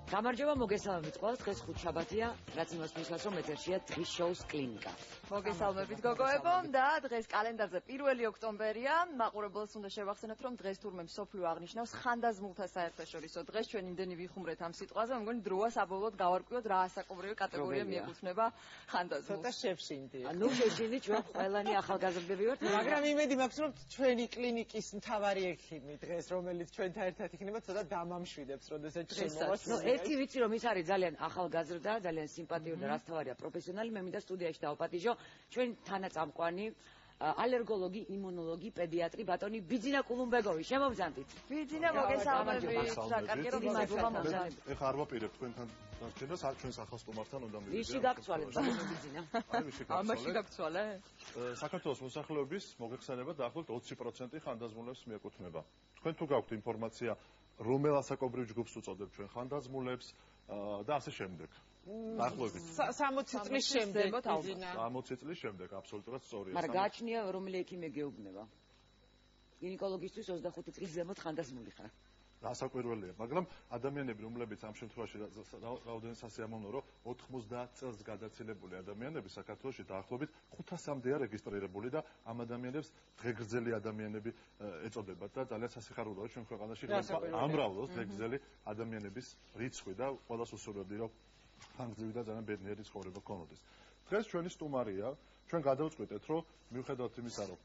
გამარჯობა, მოგესალმებით ყველას. დღეს ხუთშაბათია, რაც იმას ნიშნავს, რომ ეთერშია დღის შოუს კლინიკა. მოგესალმებით გოგოებო და დღეს კალენდარზე 1 ოქტომბერია. მაყურებელს უნდა შევახსენოთ, რომ დღეს თურმე მსოფლიო აღნიშნავს ხანდაზმულთა საერთაშორისო დღეს. ჩვენ იმდენი ვიხუმრეთ ამ სიტყვაზე, მე მგონი დროა საბოლოოდ გავარკვიოთ რა ასაკობრივი კატეგორია მიეკუთვნება ხანდაზმულს. ცოტა შევშინდი. ნუ შევშინდი, ჩვენ ყველანი ახალგაზრდები ვართ, მაგრამ იმედი მაქვს, რომ ჩვენი კლინიკის მთავარი ექიმი დღეს, რომელიც ჩვენთან ერთად იქნება, ცოტა დამამშვიდებს, როდესაც შემოვასწრებთ. ერთი ვიცი რომ ის არის ძალიან ახალგაზრდა, ძალიან სიმპათიური და რაც თავარია პროფესიონალი, მე მინდა სტუდიაში დავაპატიჟო ჩვენ თანაწამყვანი ალერგოლოგი, იმუნოლოგი, პედიატრი ბატონი ბიძინა კულუმბეგოვი. შემოგზანდით. ბიძინა მოგესალმებით. საკარგერო მადლობა მოგზაურობთ. ეხლა არ ვაპირებ თქვენთან დარჩენას, ჩვენ სახალხო სტუმართან უნდა მივიდეთ. ვიში გაგცვალეთ ბატონო ბიძინა? ამაში გაგცვალე? საქართველოს მოსახლეობის მოგეხსენება დაახლოებით 20% ხანდაზმულებს მიეკუთვნება. თქვენ თუ გაქვთ ინფორმაცია რომელ ასაკობრივ ჯგუფს უწოდებთ ჩვენ ხანდაზმულებს და ასე შემდეგ. დაახლოებით 60 წლის შემდეგ, 60 წლის შემდეგ აბსოლუტურად სწორია. მაგრამ გააჩნია რომელი ექიმი გეუბნება. გინეკოლოგისტვის 25 წლის ზემოთ ხანდაზმული ხარ. გასაკვირველია, მაგრამ ადამიანები, რომლებიც ამ შემთხვევაში რაოდენობის ასიამოვნო, რომ 90 წელს გადაცილებული ადამიანები საქართველოში დაახლოებით 500-მდეა რეგისტრირებული და ამ ადამიანებს დღეგრძელი ადამიანები ეწოდებათ და ძალიან სასიხარულოა ჩვენ ქვეყანაში ამრავლოს დღეგრძელი ადამიანების რიცხვი და ყველას უსურვებდი, რომ ხანგრძლივი და ძალიან ბედნიერი ცხოვრება გქონოდეს. დღეს ჩვენი სტუმარია, ჩვენ გადავწყვიტეთ, რომ მიუხედავად იმისა, რომ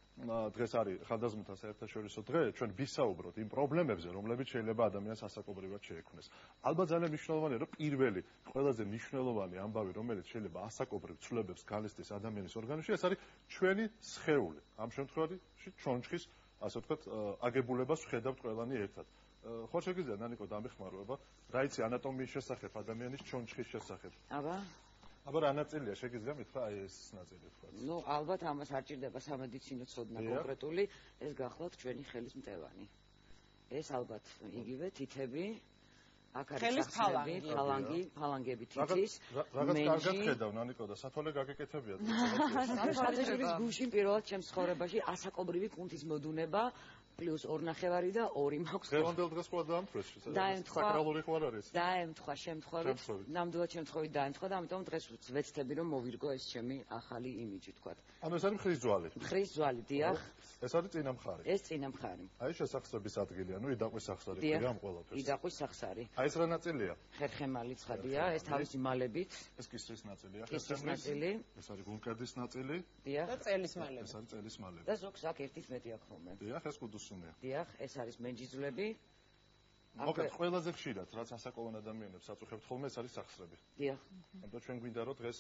დღეს არის ხანდაზმულთა საერთაშორისო დღე, ჩვენ ვისაუბროთ იმ პრობლემებზე, რომლებიც შეიძლება ადამიანს ასაკობრივად შეექმნეს. ალბათ ძალიან მნიშვნელოვანია, რომ პირველი, ყველაზე მნიშვნელოვანი ამბავი, რომელიც შეიძლება ასაკობრივ ცვლილებებს განიცდის ადამიანის ორგანიზმში, ეს არის ჩვენი სხეული. ამ შემთხვევაში ჩონჩხის, ასე ვთქვათ, აგებულებას ვხედავთ ყველანი ერთად. ხო შეგიძლია ნანიკო დამეხმარება, რა იცი ანატომიის შესახებ, ადამიანის ჩონჩხის შესახებ. აბა რა ნაწილია შეგიძლია მითხრა აი ეს ნაწილი თქვა. ნუ ალბათ ამას არ ჭირდება სამედიცინო ცოდნა კონკრეტული, ეს გახლავთ ჩვენი ხელის მტევანი. ეს ალბათ იგივე თითები, აქ არის ფალანგები თითის, რაღაც კარგად ხედავ ნანიკო და სათვალე გაგეკეთებიათ. საერთაშორისო გულში პირველად ჩემს ცხოვრებაში ასაკობრივი კუნთის მოდუნება პლუს 2 ნახევარი და 2 მაქვს. დღევანდელ დღეს ყველა დაამთვრეს. საკრალური ხო არ არის? დაემთხვა შემთხვევით. ნამდვილად შემთხვევით დაემთხვა და ამიტომ დღეს ვეცდები რომ მოვირგო ეს ჩემი ახალი იმიჯი თქვა. ანუ ეს არის მხრის ძვალი. მხრის ძვალი, დიახ. ეს არის წინა მხარი. ეს წინა მხარი. აი შესახსრების ადგილი, ანუ იდაყვის სახსარი ქვია ამ ყველაფერს. იდაყვის სახსარი. აი ეს რა ნაწილია? ხერხემალი ცხადია, ეს თავისი მალებით. ეს კისრის ნაწილია, კისრის ნაწილი. ეს არის გულკერდის ნაწილი. დიახ. და წელის მალები. ეს არის წელის მალები. და ზოგს აქ 1 მეტი აქვს ხოლმე. დიახ, ეს კუდუსუნია. დიახ, ეს არის მენჯიზლები. მოკლედ, ყველაზე ხშირად, რაც ასაკოვან ადამიანებს აწუხებთ ხოლმე, ეს არის სახსრები. დიახ. ამიტომ ჩვენ გვინდა რომ დღეს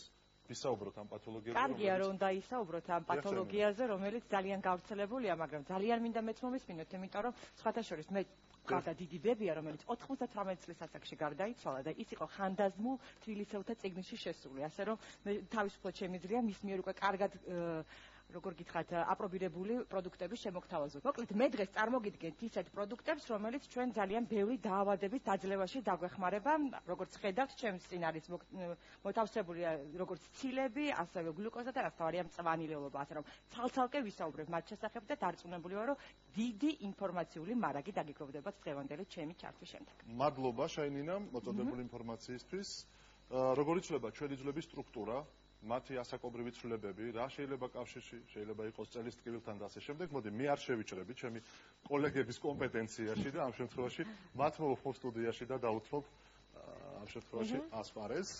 ვისაუბროთ ამ პათოლოგიაზე. კარგია რომ დაისაუბროთ ამ პათოლოგიაზე, რომელიც ძალიან გავრცელებულია, მაგრამ ძალიან მინდა მეც მომისმინოთ, იმიტომ რომ სხვათა შორის მე გარდა დიდი ბებია, რომელიც 98 წლის ასაკში გარდაიცვალა და ის იყო ხანდაზმულ თბილისელთა წიგნში შესული, ასე რომ მე თავისუფლად შემიძლია მის მიერ უკვე კარგად როგორ გითხრათ, აპრობირებული პროდუქტების შემოგთავაზოთ. მოკლედ, მე დღეს წარმოგიდგენთ ისეთ პროდუქტებს, რომელიც ჩვენ ძალიან ბევრი დაავადების დაძლევაში დაგვეხმარება, როგორც ხედავთ, ჩემს წინ არის მოთავსებულია როგორც ცილები, ასევე გლუკოზა და რაც თავარია მწვანე ლეულობა, ასე რომ ცალ-ცალკე ვისაუბრებ მათ შესახებ და დარწმუნებული ვარ, რომ დიდი ინფორმაციული მარაგი დაგიქვევდებათ დღევანდელი ჩემი ჩართვის შემდეგ. მადლობა შაინინა მოწოდებული ინფორმაციისთვის. როგორ იცვლება ჩვენი ძვლების სტრუქტურა? მათი ასაკობრივი ცვლილებები, რა შეიძლება კავშირში, შეიძლება იყოს წელის ტკივილთან და ასე შემდეგ. მოდი, მე არ შევიჭრები ჩემი კოლეგების კომპეტენციაში და ამ შემთხვევაში მათ მოვხმობ სტუდიაში და დავუთმობ ამ შემთხვევაში ასპარეზს.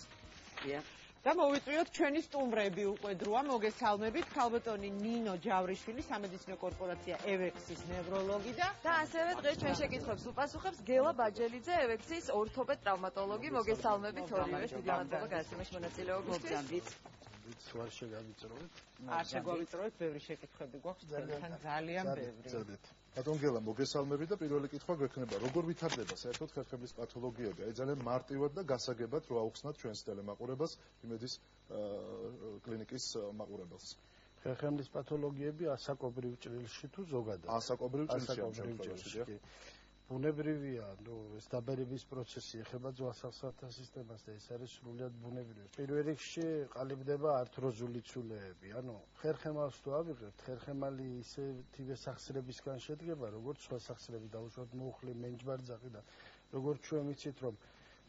და მოვიწვიოთ ჩვენი სტუმრები უკვე დროა, მოგესალმებით, ქალბატონი ნინო ჯავრიშვილი, სამედიცინო კორპორაცია ევექსის ნევროლოგი და ასევე დღეს ჩვენ შეკითხვებს უპასუხებს გელა ბაჯელიძე, ევექსის ორთოპედ ტრავმატოლოგი. მოგესალმებით ორივეს, დიდი მადლობა გადაცემაში მონაწილეობისთვის. ვარ შეგავიწროვეთ. არ შეგვავიწროვეთ, ბევრი შეკითხვები გვაქვს, ძალიან ბევრი. ბატონ გელა, მოგესალმებით და პირველი კითხვა გვექნება, როგორ ვითარდება საერთოდ ხერხემლის პათოლოგიები? აი ძალიან მარტივად და გასაგებად რო აუხსნათ ჩვენს ტელემაყურებელს, იმედის კლინიკის მაყურებელს. ხერხემლის პათოლოგიები ასაკობრივ ჭრილში თუ ზოგადად? ასაკობრივ ჭრილში. ბუნებრივია, ეს დაბერების პროცესი ეხება ძვალსახსოვთა სისტემას და ეს არის სრულიად ბუნებრივი. პირველ რიგში ყალიბდება ართროზული ცვლილეები, ანუ ხერხემალს თუ ავიღებთ, ხერხემალი ისეთივე სახსრებისგან შედგება, როგორც სხვა სახსრები, დაუშვათ მუხლი, მენჯბარძაყი და როგორც ჩვენ ვიცით, რომ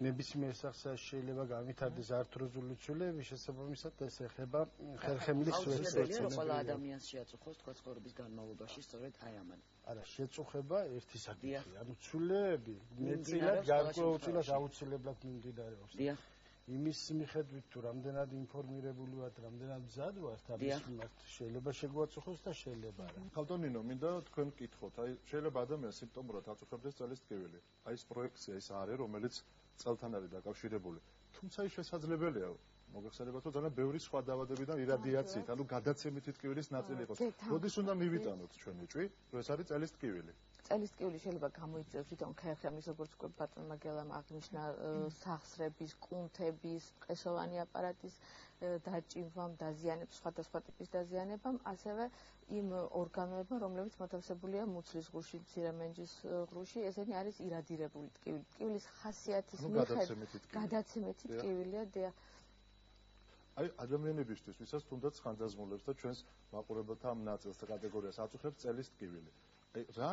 ნებისმიერ სახსაში შეიძლება განვითარდეს ართროზული ცვლილები, შესაბამისად ეს ეხება ხერხემლის აუცილებელია რომ ყველა ადამიანს შეაწუხოს თქვა ცხოვრების განმავლობაში სწორედ აი ამან. არა, შეწუხება ერთი საკითხია. ანუ ცვლილები მეტწილად გარკვეულწილად აუცილებლად მიმდინარეობს. დიახ. იმის მიხედვით თუ რამდენად ინფორმირებული ვართ, რამდენად მზად ვართ, ამის მიმართ შეიძლება შეგვაწუხოს და შეიძლება არა. ხალხონინო, მინდა თქვენ გკითხოთ, აი შეიძლება ადამიანს სიმპტომურად აწუხებდეს წელის ტკივილი. აი ეს პროექცია ის არის, რომელიც წელთან არის დაკავშირებული. თუმცა ის შესაძლებელია. მოგეხსენებათ, რომ ძალიან ბევრი სხვა დაავადებიდან iradiatsiით, ანუ გადაცემითი ტკივილის ნაწილი იყოს. როდის უნდა მივიტანოთ ჩვენ ეჭვი, რომ ეს არის წელის ტკივილი? წელის ტკივილი შეიძლება გამოიწვიოს თვითონ ხერხემლის, როგორც ბატონმა გელამ აღნიშნა, სახსრების, კუნთების, ყესოვანი აპარატის დაჭიმვამ, დაზიანებს, სხვადასხვა ტიპის დაზიანებამ, ასევე იმ ორგანოებმა, რომლებიც მოთავსებულია მუცლის ღრუში, მცირე მენჯის ღრუში, ესენი არის iradiირებული ტკივილი. ტკივილის ხასიათის მიხედვით გადაცემითი ტკივილია და აი ადამიანებისთვის, ვისაც თუნდაც ხანდაზმულებს და ჩვენს მაყურებელთა ამ ნაწილს და კატეგორიას აწუხებს წელის ტკივილი. აი რა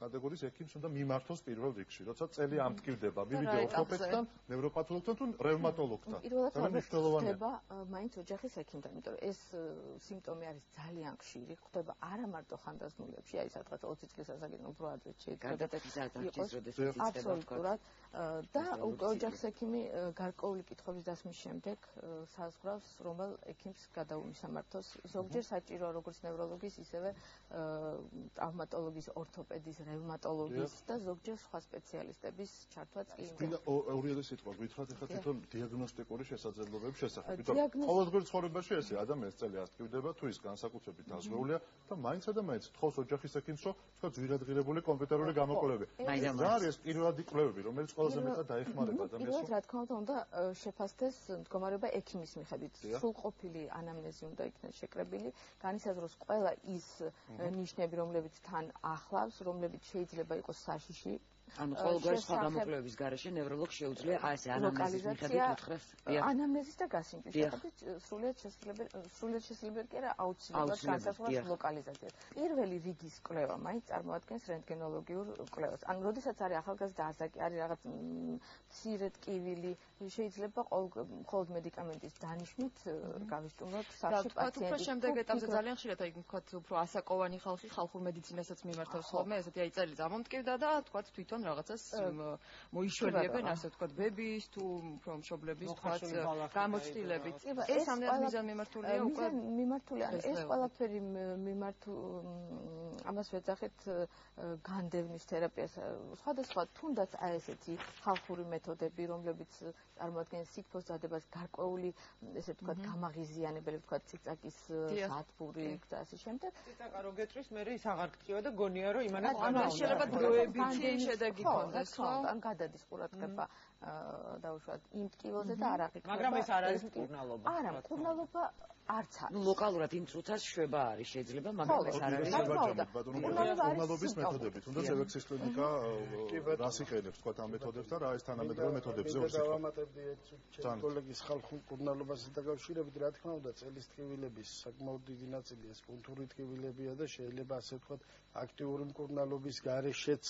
კატეგორიის ექიმს უნდა მიმართოს პირველ რიგში, როცა წელი ამტკივდება, მივიდე ორთოპედთან, ნევროპათოლოგთან თუ რევმატოლოგთან. პირველად ხდება მაინც ოჯახის ექიმთან, იმიტომ რომ ეს სიმპტომი არის ძალიან ხშირი, ხდება არა მარტო ხანდაზმულებში, აი სადღაც 20 წლის ასაკიდან უფრო ადრე შეიძლება აბსოლუტურად და უკვე ოჯახის ექიმი გარკვეული კითხვების დასმის შემდეგ საზღვრავს, რომელ ექიმს გადაუმისამართოს. ზოგჯერ საჭიროა როგორც ნევროლოგის, ისევე ტრავმატოლოგის, ორთოპედის, რევმატოლოგის და ზოგჯერ სხვა სპეციალისტების ჩართვაც კი იმდენად. ორი სიტყვა გითხრათ ახლა თვითონ დიაგნოსტიკური შესაძლებლობების შესახებ. თვითონ ყოველდღიურ ცხოვრებაში ესე ადამიანს წელი ასტკივდება თუ ის განსაკუთრებით დაზღვეულია და მაინც და მაინც თხოვს ოჯახის ექიმს, რომ თქვა ძვირადღირებული კომპიუტერული გამოკვლევები. რა არის პირველადი კვლევები, რომელიც ყველაზე მეტად დაეხმარება ადამიანს? პირველად რა თქმა უნდა შეფასდეს მდგომარეობა ექიმის მიხედვით. სრულყოფილი ანამნეზი უნდა იქნეს შეკრებილი, განისაზღვროს ყველა ის ნიშნები, რომლებიც თან ახლავს, რომლებიც შეიძლება იყოს საშიში. ანუ ყოველგვარი სხვა გამოკვლევების გარეშე ნევროლოგს შეუძლია ასე ანამნეზის მიხედვით უთხრას. ანამნეზის და გასინჯვის მიხედვით სრულიად შესაძლებელი კი არა აუცილებლად განსაზღვროს ლოკალიზაცია. პირველი რიგის კვლევა მაინც წარმოადგენს რენტგენოლოგიურ კვლევას. ანუ როდესაც არის ახალგაზრდა ასაკი, არის რაღაც მცირე ტკივილი, შეიძლება მხოლოდ მედიკამენტის დანიშვნით გავისტუმროთ სახლში პაციენტი. უფრო შემდეგ ეტაპზე ძალიან ხშირად აი ვთქვათ უფრო ასაკოვანი ხალხი ხალხურ მედიცინასაც მიმართავს ხოლმე, ესეთი აი წელი ამომტკივდა და ვთქვათ თვითონ რაღაცას მოიშველებენ, ასე ვთქვათ, ბების თუ უფრო მშობლების ვთქვათ გამოცდილებით. ეს ამდენად მიზან მიმართულია უკვე მიმართულია. ეს ყველაფერი ამას ვეძახით განდევნის თერაპიას. სხვადასხვა თუნდაც აი ესეთი ხალხური მეთოდები, რომლებიც წარმოადგენს სითბოს დადებას, გარკვეული ესე ვთქვათ გამაღიზიანებელი, ვთქვათ ციცაკის სათბური და ასე შემდეგ. ციცაკა რო გეტყვის, მე ის აღარ გტკივა და გონია რომ იმანაც შეიძლება დროებითი შედეგი ქონდეს, ხო? ან გადადის ყურადღება დაუშვათ იმ ტკივილზე და არ აღიქმება. მაგრამ ეს არ არის მკურნალობა. არა, მკურნალობა არც არის. ნუ ლოკალურად იმ წუთას შვება არის შეიძლება, მაგრამ ეს არ არის. მკურნალობის მეთოდები, თუნდაც ევექსის კლინიკა რას იყენებს, თქვა ამ მეთოდებს და რა ეს თანამედროვე მეთოდებზე ვსიქო. დავამატებდი ჩემი კოლეგის ხალხურ მკურნალობასთან დაკავშირებით, რა თქმა უნდა, წელის ტკივილების საკმაოდ დიდი ნაწილი ეს კუნთური ტკივილებია და შეიძლება ასე ვთქვათ აქტიური მკურნალობის გარეშეც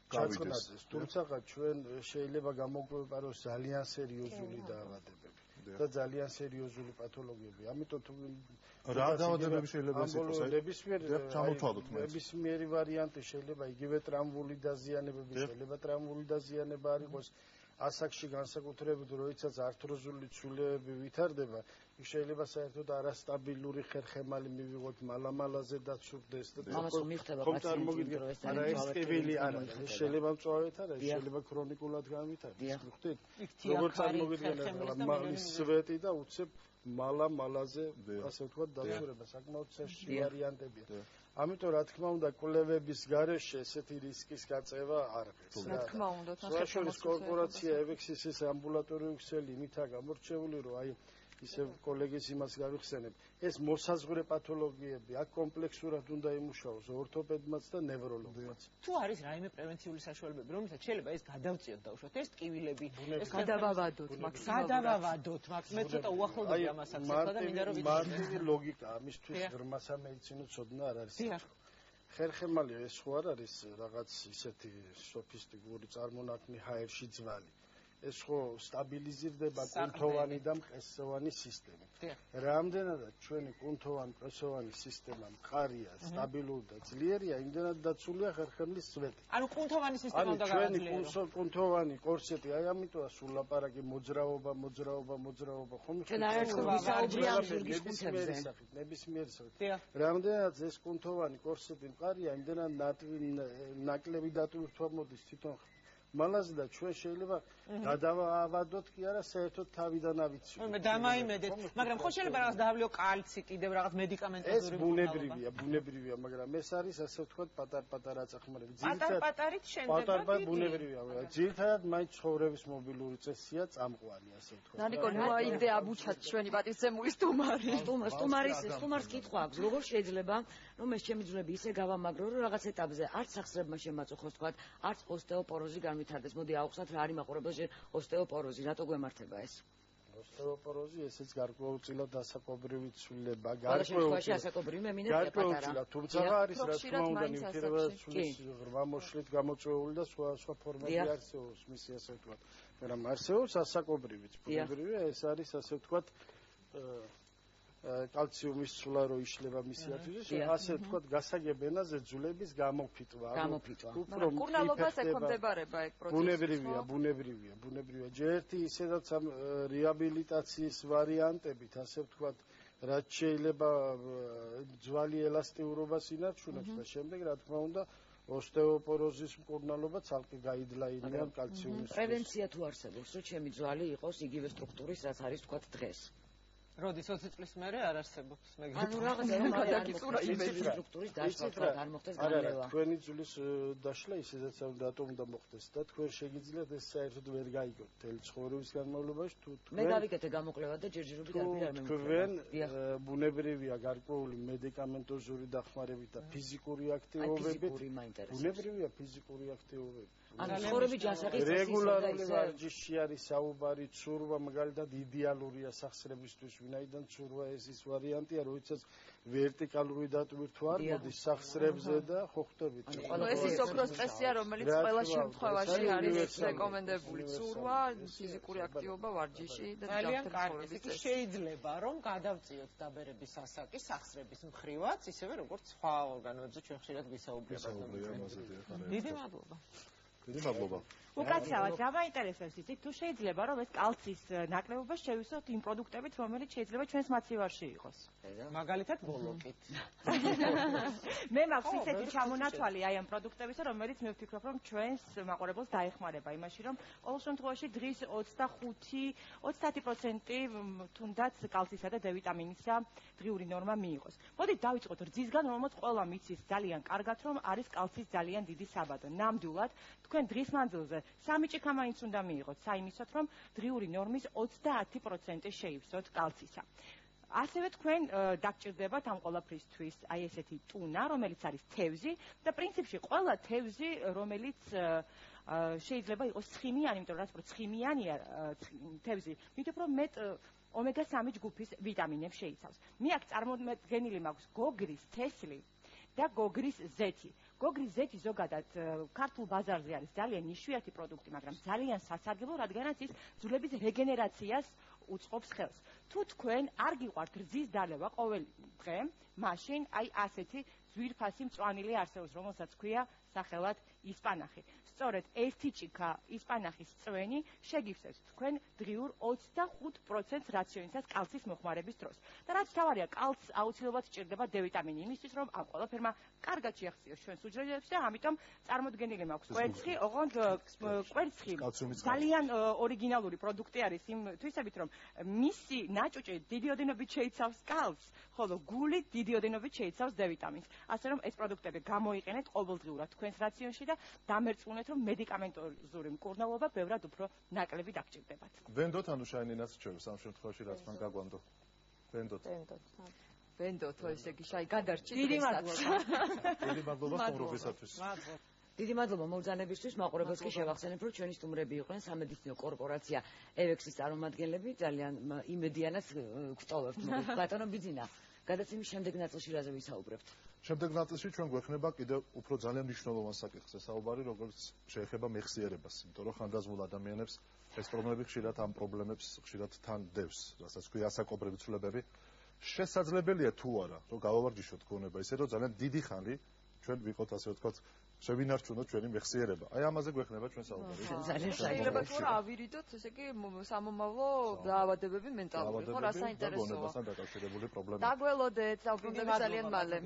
გაწყნადეს. თუმცა ჩვენ შეიძლება გამოგვეპაროს ძალიან სერიოზული დაავადებები და ძალიან სერიოზული პათოლოგიები. ამიტომ თუ რა დაავადებები შეიძლება იყოს? ნებისმიერი ვარიანტი შეიძლება იგივე ტრამვული დაზიანებები, შეიძლება ტრამვული დაზიანება არ იყოს. ასაკში განსაკუთრებით როდესაც ართროზული ცვლილები ვითარდება, იქ შეიძლება საერთოდ არასტაბილური ხერხემალი მივიღოთ, მალამალაზე დაცურდეს და ხომ წარმოგიდგენ, არა ეს ტკივილი არა, ეს შეიძლება მწვავედ არა, ეს შეიძლება ქრონიკულად განვითარდეს. ხვდით? როგორ წარმოგიდგენთ, მალის სვეტი და უცებ მალამალაზე ასე ვთქვათ დაცურება, საკმაოდ საშიში ვარიანტებია. ამიტომ რა თქმა უნდა კვლევების გარეშე ესეთი რისკის გაწევა არ ღირს. რა თქმა უნდა, საშუალო კორპორაცია ევექსის ეს ამბულატორიული ქსელი იმითაა გამორჩეული, რომ აი ისე კოლეგის იმას გავიხსენებ. ეს მოსაზღვრე პათოლოგიები, აქ კომპლექსურად უნდა იმუშაოს ორთოპედმაც და ნევროლოგმაც. თუ არის რაიმე პრევენციული საშუალებები, რომელსაც შეიძლება ეს გადავწიოთ დაუშვათ, ეს ტკივილები, ეს გადავავადოთ, მაქსიმალურად. მე ცოტა უახლოვდები ამასაც ახლა და მინდა რომ მარტივი ლოგიკა ამისთვის ღრმა სამედიცინო ცოდნა არ არის. ხერხემალი ეს ხო არ არის რაღაც ისეთი სოფისტიკური წარმონაქმნი ჰაერში ძვალი. ეს ხო სტაბილიზირდება კუნთოვანი და მყესოვანი სისტემა. რამდენადაც ჩვენი კუნთოვანი მყესოვანი სისტემა მყარია, სტაბილური და ძლიერია, იმდენად დაცულია ხერხემლის სვეტი. ანუ კუნთოვანი სისტემა უნდა გავაძლიერო. ჩვენი კუნთოვანი კორსეტი, აი ამიტომა სულ ლაპარაკი მოძრაობა, ხომ? ჩვენ არ ვისაუბრია ამ ზურგის კუნთებზე. ნებისმიერ საკითხზე. რამდენადაც ეს კუნთოვანი კორსეტი მყარია, იმდენად ნაკლები დატვირთვა მოდის თვითონ მალაზე და ჩვენ შეიძლება გადავავადოთ კი არა საერთოდ თავიდან ავიცილოთ. მე დამაიმედეთ, მაგრამ ხო შეიძლება რაღაც დავლიო კალცი კიდევ რაღაც მედიკამენტოზური ეს ბუნებრივია, მაგრამ ეს არის ასე ვთქვათ პატარ-პატარა წახმარები. პატარ-პატარით შენდება. პატარ-პატარ ბუნებრივია. ძირითადად მაინც ცხოვრების მობილური წესია წამყვანი, ასე ვთქვათ. ნანიკო, ნუ აიდე აბუჩათ ჩვენი პატივცემული სტუმარი. სტუმარის კითხვა აქვს, როგორ შეიძლება რომ ეს ჩემი ძვლები ისე გავამაგრო, რომ რაღაც ეტაპზე არც სახსრებმა შემაწუხოს თქვათ, არც ოსტეოპოროზი განვითარდეს. მოდი ავხსნათ რა არის მაყურებელს ოსტეოპოროზი, რატო გვემართება ეს? ოსტეოპოროზი ესეც გარკვეულწილად ასაკობრივი ცვლილება, გარკვეულწილად, თუმცა არის რა თქმა უნდა ნივთიერებათა ცვლის ღრმა მოშლით გამოწვეული და სხვა ფორმები არსებობს მისი ასე ვთქვათ. მაგრამ არსებობს ასაკობრივიც, ბუნებრივია, ეს არის ასე ვთქვათ კალციუმის ცვლა რო იშლება მისი ათვისში, ასე ვთქვათ, გასაგებ ენაზე ძვლების გამოფიტვა. მაგრამ კურნალობას ექვემდებარება ეგ პროცესი. ბუნებრივია. ჯერტი ისედაც ამ რეაბილიტაციის ვარიანტებით, ასე ვთქვათ, რაც შეიძლება ძვალი ელასტიურობას ინარჩუნებს და შემდეგ, რა თქმა უნდა, ოსტეოპოროზის მკურნალობა ცალკე გაიდლაინია კალციუმის. პრევენცია თუ არსებობს, რომ ჩემი ძვალი იყოს იგივე სტრუქტურის, რაც არის ვთქვათ დღეს. როდის 20 წლის მერე არ არსებობს მეგრე. ანუ რაღაცა რომ გადაკისურა იმედი სტრუქტურის დაშლა არ მოხდეს განვლევა. თქვენი ძვლის დაშლა ისედაც რატომ უნდა მოხდეს და თქვენ შეგიძლიათ ეს საერთოდ ვერ გაიგოთ მთელი ცხოვრების განმავლობაში თუ მე გავიკეთე გამოკლება და ჯერჯერობით არ მემკვიდრე. თქვენ ბუნებრივია გარკვეული მედიკამენტოზური დახმარებით და ფიზიკური აქტივობებით. ბუნებრივია ფიზიკური აქტივობებით. ან ცხოვრების ჯანსაღი რეგულარული ვარჯიში არის საუბარი, ცურვა მაგალითად იდეალურია სახსრებისთვის, ვინაიდან ცურვა ეს ის ვარიანტია, როდესაც ვერტიკალური დატვირთვა არ მოდის სახსრებზე და ხო ხვდებით. ეს ის ოქროს წესია, რომელიც ყველა შემთხვევაში არის რეკომენდებული. ცურვა, ფიზიკური აქტივობა, ვარჯიში და ჯანმრთელობის წესი. შეიძლება რომ გადავწიოთ დაბერების ასაკი სახსრების მხრივაც, ისევე როგორც სხვა ორგანოებზე ჩვენ ხშირად ვისაუბრებთ. დიდი მადლობა. უკაცრავად გამაინტერესებს იცით თუ შეიძლება რომ ეს კალცის ნაკლებობა შევისოთ იმ პროდუქტებით რომელიც შეიძლება ჩვენს მაცივარში იყოს მაგალითად ბოლოკით მე მაქვს ისეთი ჩამონათვალი აი ამ პროდუქტებისა რომელიც მე ვფიქრობ რომ ჩვენს მაყურებელს დაეხმარება იმაში რომ ყოველ შემთხვევაში დღის 25-30% თუნდაც კალცისა და დ ვიტამინისა დღიური ნორმა მიიღოს მოდით დავიწყოთ რძისგან რომელმაც ყველამ იცის ძალიან კარგად რომ არის კალცის ძალიან დიდი საბადო ნამდვილად თქვენ დღის მანძილზე 3 ჭიქა მაინც უნდა მიიღოთ საიმისოთ რომ დღიური ნორმის 30% შეივსოთ კალცისა ასევე თქვენ დაგჭირდებათ ამ ყველაფრისთვის აი ესეთი ტუნა რომელიც არის თევზი და პრინციპში ყველა თევზი რომელიც შეიძლება იყოს ცხიმიანი იმიტომ რომ რაც უფრო ცხიმიანია თევზი მით უფრო მეტ ომეგა-3 ჯგუფის ვიტამინებს შეიცავს მე აქ წარმოდგენილი მაქვს გოგრის თესლი და გოგრის ზეთი. გოგრის ზეთი ზოგადად ქართულ ბაზარზე არის ძალიან იშვიათი პროდუქტი, მაგრამ ძალიან სასარგებლო, რადგანაც ის ძვლების რეგენერაციას უწყობს ხელს. თუ თქვენ არ გიყვართ რძის დალევა ყოველ დღე, მაშინ აი ასეთი ძვირფასი მწვანილი არსებობს, რომელსაც ქვია სახელად ისპანახი. სწორედ ერთი ჭიქა ისპანახის წვენი შეგივსებს თქვენ დღიურ 25% რაციონისას კალცის მოხმარების დროს. და რაც თავარია, კალცს აუცილებლად სჭირდება დ ვიტამინი, იმისთვის რომ ამ ყველაფერმა კარგად შეახციოს ჩვენს უჯრედებში და ამიტომ წარმოდგენილი მაქვს კვერცხი, ოღონდ კვერცხი ძალიან ორიგინალური პროდუქტი არის იმ თვისებით, რომ მისი ნაჭუჭი დიდი ოდენობით შეიცავს კალცს, ხოლო გული დიდი ოდენობით შეიცავს დ ვიტამინს. ასე რომ ეს პროდუქტები გამოიყენეთ ყოველდღიურად თქვენს რაციონში და დამერწმუნეთ რომ მედიკამენტოზური მკურნალობა ბევრად უფრო ნაკლები დაგჭირდებათ. ვენდოთ ანუ შაინინას რჩევს ამ შემთხვევაში რაც მან გაგვანდო. ვენდოთ ხო ესე იგი შაი გადარჩით. დიდი მადლობა სტუმრობისათვის. დიდი მადლობა მოგზანებისთვის, მაყურებელს კი შევახსენებ, რომ ჩვენი სტუმრები იყვნენ სამედიცინო კორპორაცია ევექსის წარმომადგენლები, ძალიან იმედიანად გვტოვებთ. ბატონო ბიძინა, გადაცემის შემდეგ ნაწილში რაზე ვისაუბრებთ? შემდეგ ნაწილში ჩვენ გვექნება კიდევ უფრო ძალიან მნიშვნელოვან საკითხზე საუბარი, როგორც შეეხება მეხსიერებას, იმიტომ რომ ხანდაზმულ ადამიანებს ეს პრობლემები ხშირად ამ პრობლემებს ხშირად თან დევს, რასაც ქვია ასაკობრივი ცვლილებები. შესაძლებელია თუ არა, რომ გავავარჯიშოთ გონება ისე, რომ ძალიან დიდი ხანი ჩვენ ვიყოთ ასე ვთქვათ, შევინარჩუნოთ ჩვენი მეხსიერება. აი ამაზე გვექნება ჩვენ საუბარი. შეიძლება თუ რა ავირიდოთ, ესე იგი სამომავლო დაავადებები მენტალური, ხო, რა საინტერესოა. გონებასთან დაკავშირებული პრობლემები. დაგველოდეთ, დავბრუნდებით ძალიან მალე.